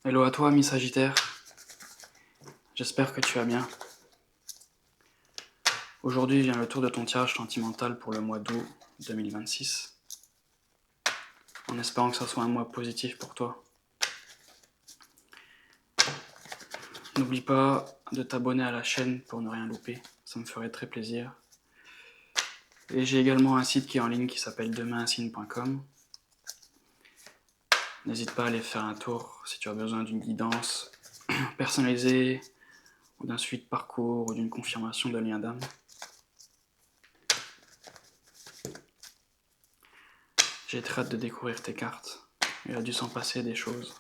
Hello à toi, ami Sagittaire. J'espère que tu vas bien. Aujourd'hui vient le tour de ton tirage sentimental pour le mois d'août 2026. En espérant que ce soit un mois positif pour toi. N'oublie pas de t'abonner à la chaîne pour ne rien louper, ça me ferait très plaisir. Et j'ai également un site qui est en ligne qui s'appelle demainunsigne.com. N'hésite pas à aller faire un tour si tu as besoin d'une guidance personnalisée, ou d'un suivi de parcours, ou d'une confirmation de lien d'âme. J'ai très hâte de découvrir tes cartes. Il a dû s'en passer des choses.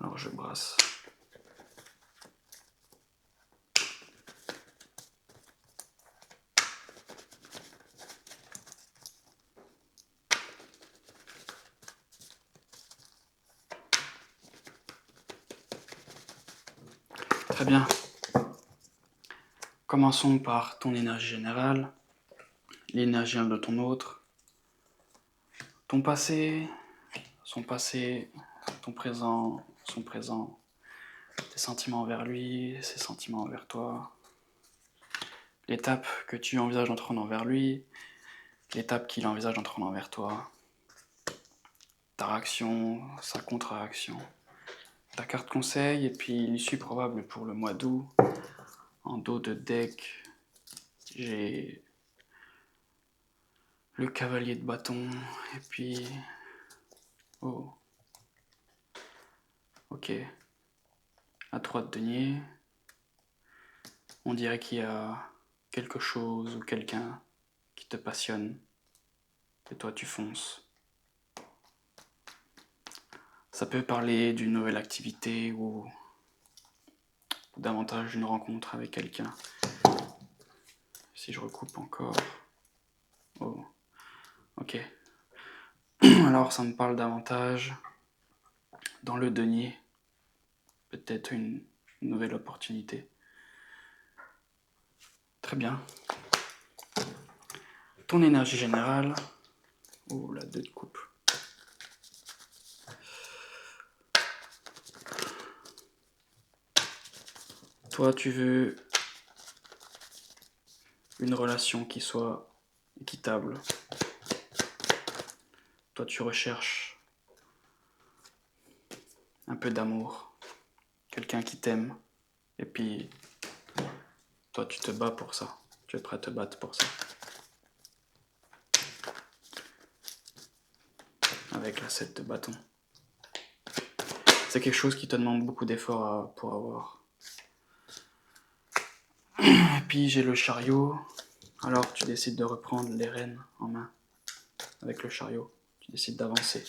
Alors je brasse. Très bien. Commençons par ton énergie générale, l'énergie de ton autre, ton passé, son passé, ton présent, son présent, tes sentiments envers lui, ses sentiments envers toi, l'étape que tu envisages d'entrer envers lui, l'étape qu'il envisage d'entrer envers toi, ta réaction, sa contre-réaction, ta carte conseil et puis l'issue probable pour le mois d'août. En dos de deck, j'ai le cavalier de bâton et puis... Oh. Ok. À 3 de denier. On dirait qu'il y a quelque chose ou quelqu'un qui te passionne. Et toi, tu fonces. Ça peut parler d'une nouvelle activité ou davantage d'une rencontre avec quelqu'un. Si je recoupe encore. Oh, ok. Alors, ça me parle davantage dans le denier. Peut-être une nouvelle opportunité. Très bien. Ton énergie générale. Oh, la 2 de coupe. Toi, tu veux une relation qui soit équitable. Toi, tu recherches un peu d'amour, quelqu'un qui t'aime, et puis toi, tu te bats pour ça. Tu es prêt à te battre pour ça. Avec la 7 de bâton. C'est quelque chose qui te demande beaucoup d'efforts pour avoir. Et puis j'ai le chariot. Alors tu décides de reprendre les rênes en main. Avec le chariot, tu décides d'avancer.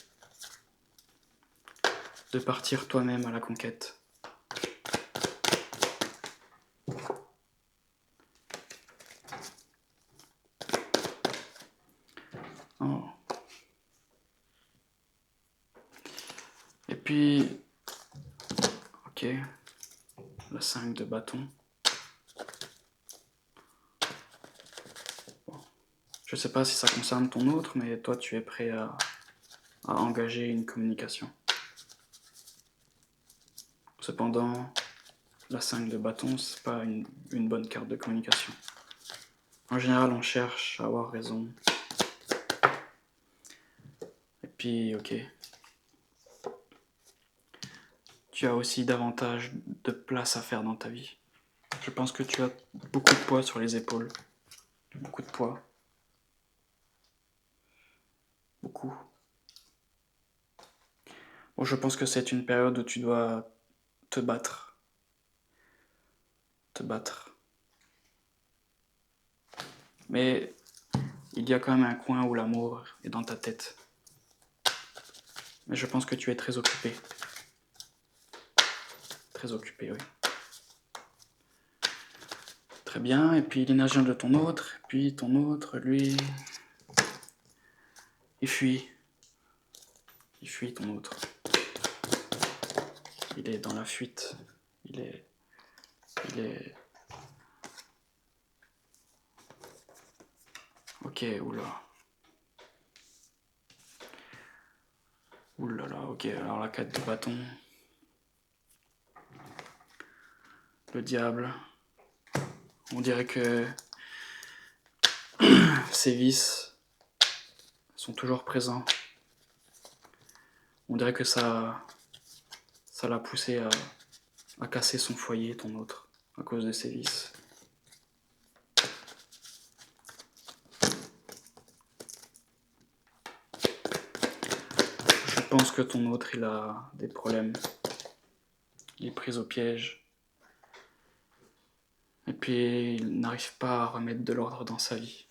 De partir toi-même à la conquête. Oh. Et puis... Ok. La 5 de bâton. Bon. Je sais pas si ça concerne ton autre, mais toi tu es prêt à engager une communication. Cependant, la 5 de bâton, c'est pas une bonne carte de communication. En général, on cherche à avoir raison. Et puis, ok. Tu as aussi davantage de place à faire dans ta vie. Je pense que tu as beaucoup de poids sur les épaules. Beaucoup de poids. Beaucoup. Bon, je pense que c'est une période où tu dois te battre. Te battre. Mais il y a quand même un coin où l'amour est dans ta tête. Mais je pense que tu es très occupé. Très occupé, oui. Très bien, et puis l'énergie de ton autre, et puis ton autre, lui... Il fuit. Il fuit ton autre. Il est dans la fuite. Il est Ok, oula. Oulala, ok, alors la 4 de bâton. Le diable. On dirait que ses vices sont toujours présents. On dirait que ça l'a poussé à casser son foyer, ton autre, à cause de ses vices. Je pense que ton autre, il a des problèmes. Il est pris au piège. Et puis, il n'arrive pas à remettre de l'ordre dans sa vie.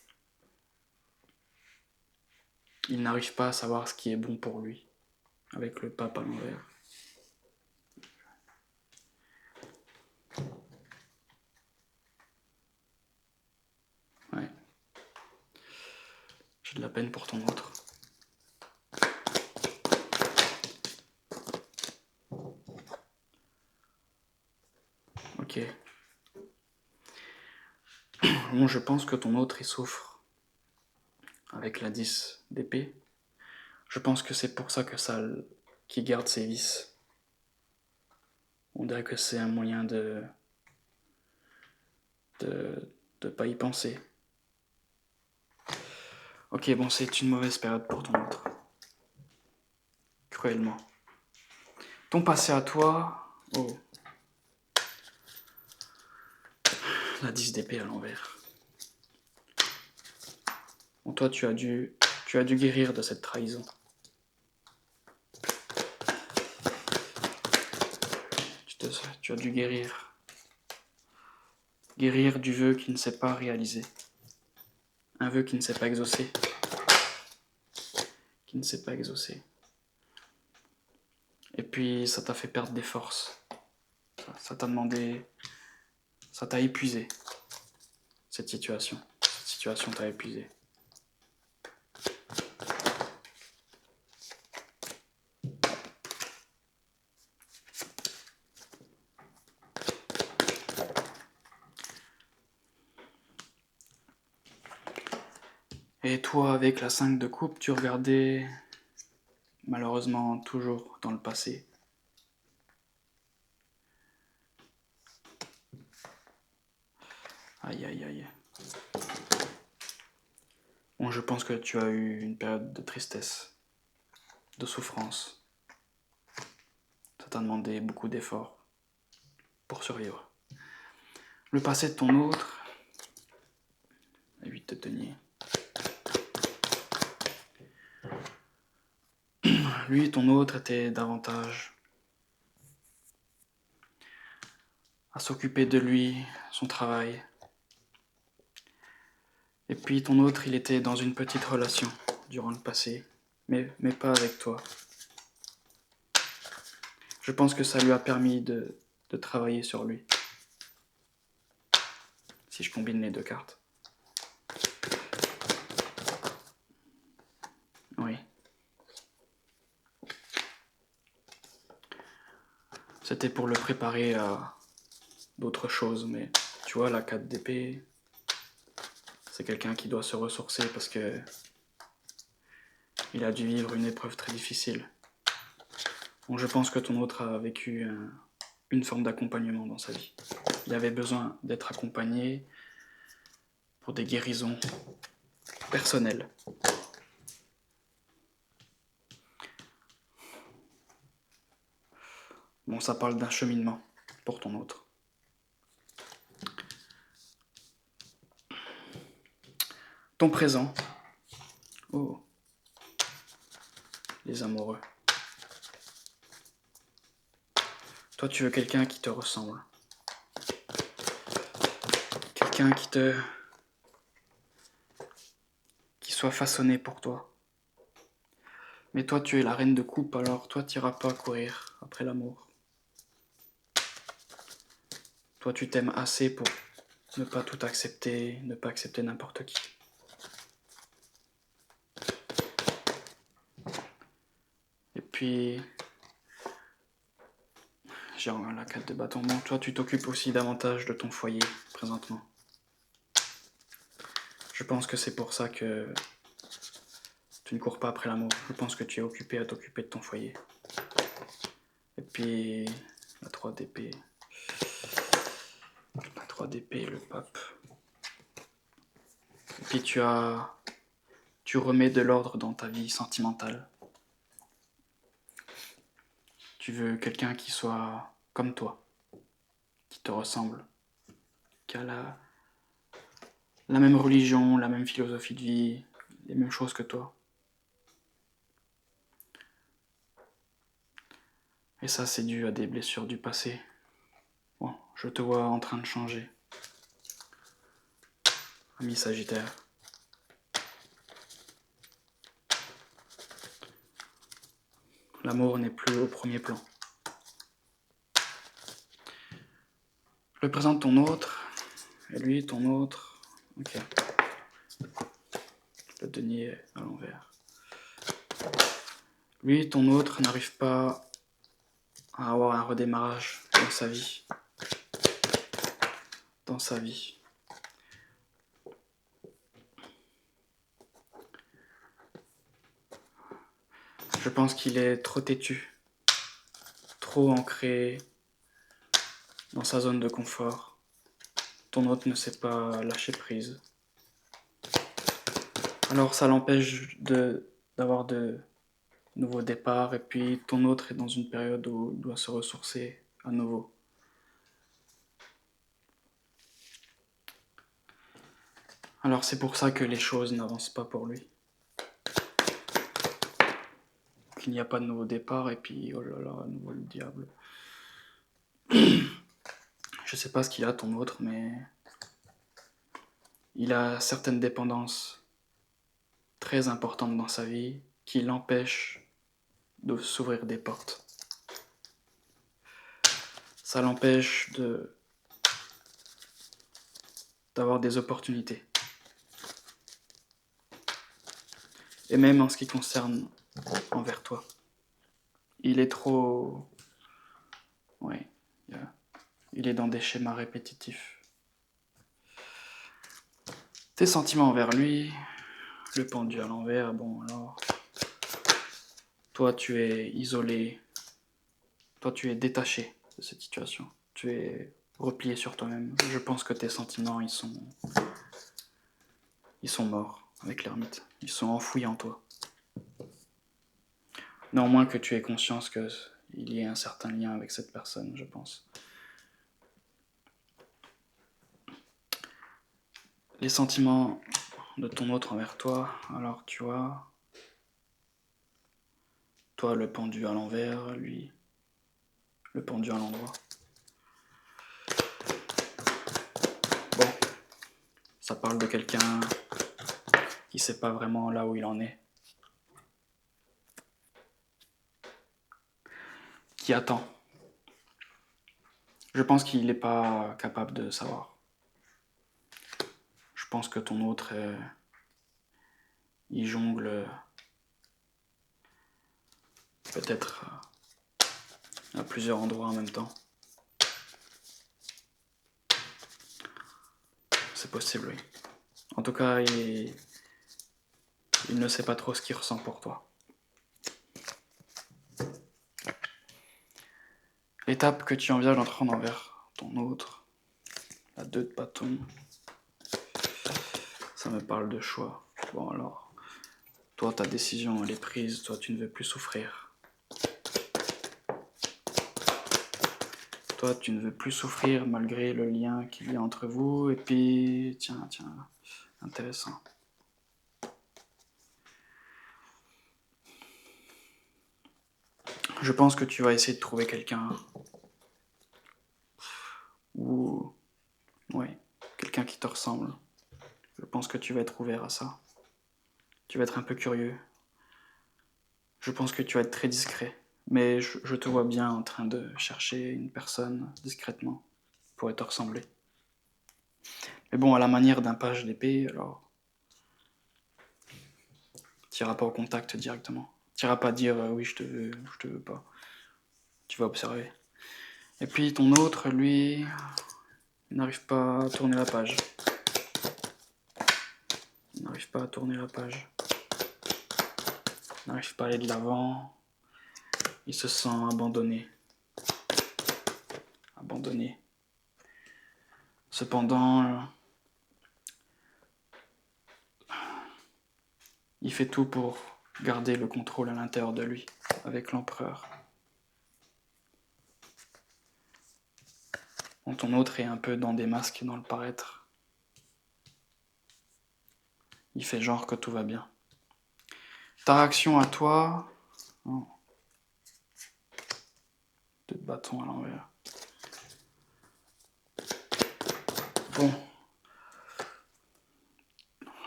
Il n'arrive pas à savoir ce qui est bon pour lui, avec le pape à l'envers. Ouais. J'ai de la peine pour ton autre. Ok. Bon, je pense que ton autre, il souffre avec la 10 d'épée. Je pense que c'est pour ça qu'il garde ses vices. On dirait que c'est un moyen de pas y penser. Ok, bon, c'est une mauvaise période pour ton autre. Cruellement. Ton passé à toi... Oh. La 10 d'épée à l'envers. Bon, toi, tu as dû guérir de cette trahison. Tu as dû guérir. Guérir du vœu qui ne s'est pas réalisé. Un vœu qui ne s'est pas exaucé. Qui ne s'est pas exaucé. Et puis, ça t'a fait perdre des forces. Ça t'a demandé... Ça t'a épuisé, cette situation. Cette situation t'a épuisé. Et toi, avec la 5 de coupe, tu regardais, malheureusement, toujours dans le passé. Aïe, aïe, aïe. Bon, je pense que tu as eu une période de tristesse, de souffrance. Ça t'a demandé beaucoup d'efforts pour survivre. Le passé de ton autre, la 8 de denier. Lui, ton autre, était davantage à s'occuper de lui, son travail. Et puis ton autre, il était dans une petite relation durant le passé, mais pas avec toi. Je pense que ça lui a permis de travailler sur lui. Si je combine les deux cartes. Oui. C'était pour le préparer à d'autres choses, mais tu vois, la 4 d'épée, c'est quelqu'un qui doit se ressourcer parce que il a dû vivre une épreuve très difficile. Bon, je pense que ton autre a vécu une forme d'accompagnement dans sa vie. Il avait besoin d'être accompagné pour des guérisons personnelles. Bon, ça parle d'un cheminement pour ton autre. Ton présent. Oh. Les amoureux. Toi, tu veux quelqu'un qui te ressemble. Quelqu'un qui soit façonné pour toi. Mais toi, tu es la reine de coupe, alors toi, tu n'iras pas courir après l'amour. Toi, tu t'aimes assez pour ne pas tout accepter, ne pas accepter n'importe qui. Et puis, j'ai la 4 de bâton. Bon, toi, tu t'occupes aussi davantage de ton foyer, présentement. Je pense que c'est pour ça que tu ne cours pas après l'amour. Je pense que tu es occupé à t'occuper de ton foyer. Et puis, la 3 d'épée. La 3 d'épée, le pape. Et puis tu remets de l'ordre dans ta vie sentimentale. Tu veux quelqu'un qui soit comme toi, qui te ressemble, qui a la même religion, la même philosophie de vie, les mêmes choses que toi. Et ça, c'est dû à des blessures du passé. Bon, je te vois en train de changer. Ami Sagittaire. L'amour n'est plus au premier plan. Je présente ton autre, et lui, ton autre. Ok. Le denier à l'envers. Lui, ton autre, n'arrive pas à avoir un redémarrage dans sa vie. Dans sa vie. Je pense qu'il est trop têtu, trop ancré dans sa zone de confort. Ton autre ne sait pas lâcher prise. Alors ça l'empêche d'avoir de nouveaux départs, et puis ton autre est dans une période où il doit se ressourcer à nouveau. Alors c'est pour ça que les choses n'avancent pas pour lui. Qu'il n'y a pas de nouveau départ, et puis oh là là, à nouveau le diable. Je sais pas ce qu'il a, ton autre, mais il a certaines dépendances très importantes dans sa vie qui l'empêchent de s'ouvrir des portes. Ça l'empêche d'avoir des opportunités. Et même en ce qui concerne envers toi. Il est trop... Ouais, il est dans des schémas répétitifs. Tes sentiments envers lui, le pendu à l'envers, bon alors... Toi tu es isolé, toi tu es détaché de cette situation. Tu es replié sur toi-même. Je pense que tes sentiments, ils sont morts avec l'ermite. Ils sont enfouis en toi. Néanmoins que tu aies conscience qu'il y ait un certain lien avec cette personne, je pense. Les sentiments de ton autre envers toi, alors tu vois, toi le pendu à l'envers, lui le pendu à l'endroit. Bon, ça parle de quelqu'un qui sait pas vraiment là où il en est, qui attend. Je pense qu'il n'est pas capable de savoir. Je pense que ton autre, il jongle peut-être à plusieurs endroits en même temps. C'est possible, oui. En tout cas, il ne sait pas trop ce qu'il ressent pour toi. L'étape que tu envisages d'entrer envers ton autre, la 2 de bâton, ça me parle de choix. Bon alors, toi ta décision elle est prise, toi tu ne veux plus souffrir. Toi tu ne veux plus souffrir malgré le lien qu'il y a entre vous, et puis, tiens, intéressant. Je pense que tu vas essayer de trouver quelqu'un, ou, ouais, quelqu'un qui te ressemble. Je pense que tu vas être ouvert à ça. Tu vas être un peu curieux. Je pense que tu vas être très discret. Mais je te vois bien en train de chercher une personne discrètement qui pourrait te ressembler. Mais bon, à la manière d'un page d'épée, alors... Tu n'iras pas au contact directement. Tu n'iras pas dire oui, je te veux pas. Tu vas observer. Et puis ton autre, lui, il n'arrive pas à tourner la page. n'arrive pas à tourner la page, n'arrive pas à aller de l'avant, il se sent abandonné. Abandonné. Cependant, il fait tout pour garder le contrôle à l'intérieur de lui, avec l'empereur. Bon, ton autre est un peu dans des masques, dans le paraître. Il fait genre que tout va bien. Ta réaction à toi... Oh. 2 bâtons à l'envers. Bon.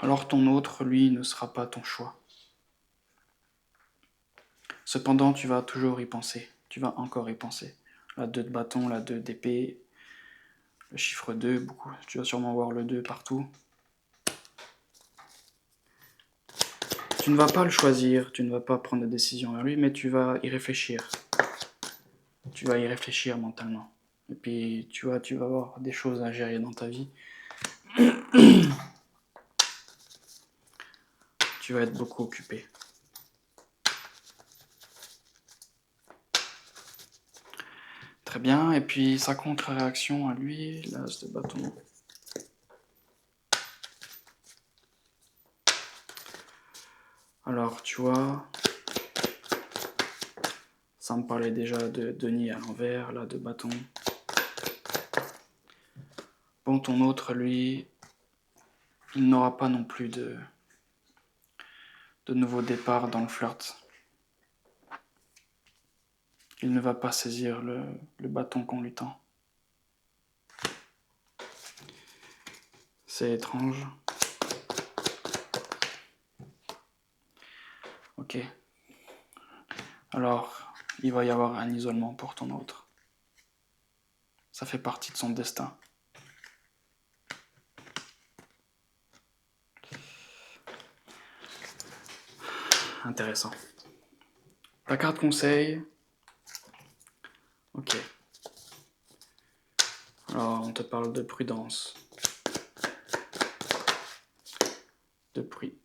Alors ton autre, lui, ne sera pas ton choix. Cependant, tu vas toujours y penser. Tu vas encore y penser. La 2 de bâton, la 2 d'épée, le chiffre 2, beaucoup. Tu vas sûrement voir le 2 partout. Tu ne vas pas le choisir, tu ne vas pas prendre de décision vers lui, mais tu vas y réfléchir. Tu vas y réfléchir mentalement. Et puis, tu vas avoir des choses à gérer dans ta vie. Tu vas être beaucoup occupé. Très bien, et puis sa contre-réaction à lui, l'as de bâton. Alors, tu vois, ça me parlait déjà de denier à l'envers, là, de bâton. Bon, ton autre, lui, il n'aura pas non plus de nouveau départ dans le flirt. Il ne va pas saisir le bâton qu'on lui tend. C'est étrange. Ok. Alors, il va y avoir un isolement pour ton autre. Ça fait partie de son destin. Intéressant. Ta carte conseil. Ok. Alors, on te parle de prudence.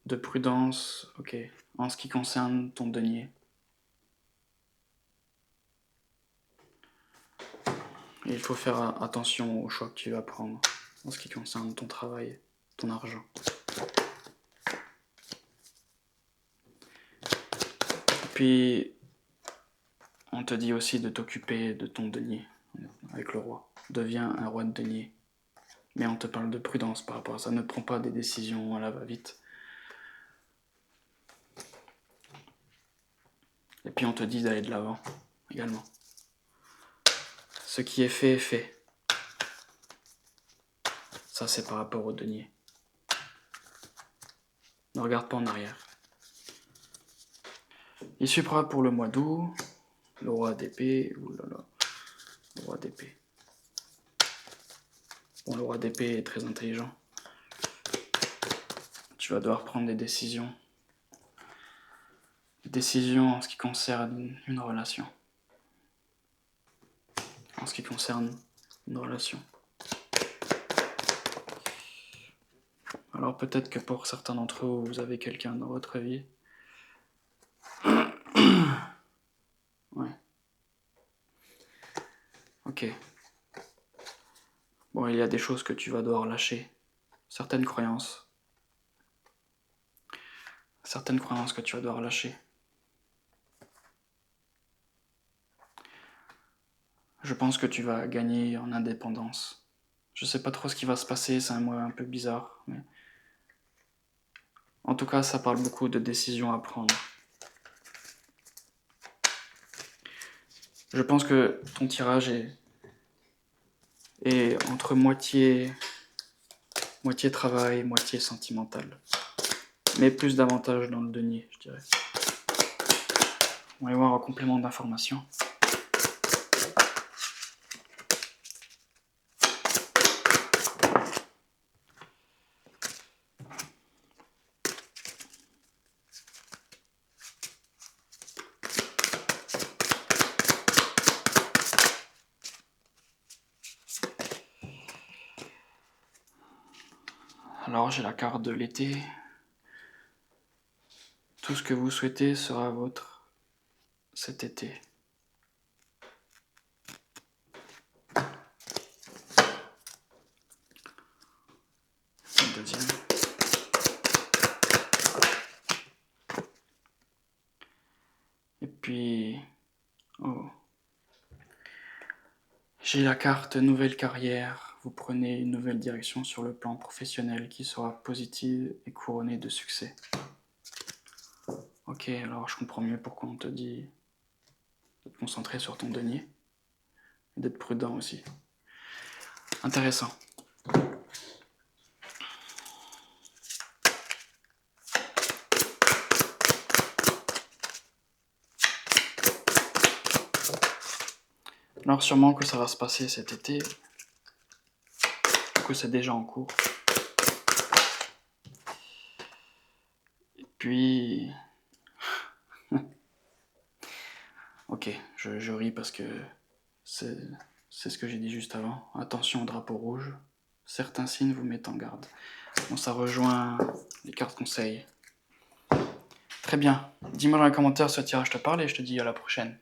De prudence, ok. En ce qui concerne ton denier. Et il faut faire attention aux choix que tu vas prendre en ce qui concerne ton travail, ton argent. Puis, on te dit aussi de t'occuper de ton denier avec le roi. Deviens un roi de denier. Mais on te parle de prudence par rapport à ça. Ne prends pas des décisions à la va-vite. Et puis on te dit d'aller de l'avant également. Ce qui est fait est fait. Ça, c'est par rapport au denier. Ne regarde pas en arrière. Il suffira pour le mois d'août, le roi d'épée, oulala, le roi d'épée. Bon, le roi d'épée est très intelligent. Tu vas devoir prendre des décisions. Des décisions en ce qui concerne une relation. En ce qui concerne une relation. Alors peut-être que pour certains d'entre vous, vous avez quelqu'un dans votre vie. Ouais. Ok. Bon, il y a des choses que tu vas devoir lâcher. Certaines croyances. Certaines croyances que tu vas devoir lâcher. Je pense que tu vas gagner en indépendance. Je sais pas trop ce qui va se passer, c'est un mois un peu bizarre. Mais... En tout cas, ça parle beaucoup de décisions à prendre. Je pense que ton tirage est entre moitié travail, moitié sentimental. Mais plus d'avantages dans le denier, je dirais. On va y voir un complément d'information. Alors j'ai la carte de l'été, Tout ce que vous souhaitez sera vôtre cet été. Le deuxième. Et puis... Oh. J'ai la carte nouvelle carrière. Vous prenez une nouvelle direction sur le plan professionnel qui sera positive et couronnée de succès. Ok, alors je comprends mieux pourquoi on te dit de te concentrer sur ton denier et d'être prudent aussi. Intéressant. Alors sûrement que ça va se passer cet été, que c'est déjà en cours. Et puis... Ok, je ris parce que c'est ce que j'ai dit juste avant. Attention au drapeau rouge, certains signes vous mettent en garde. Bon, ça rejoint les cartes conseils. Très bien, dis-moi dans les commentaires si ce tirage te parle et je te dis à la prochaine.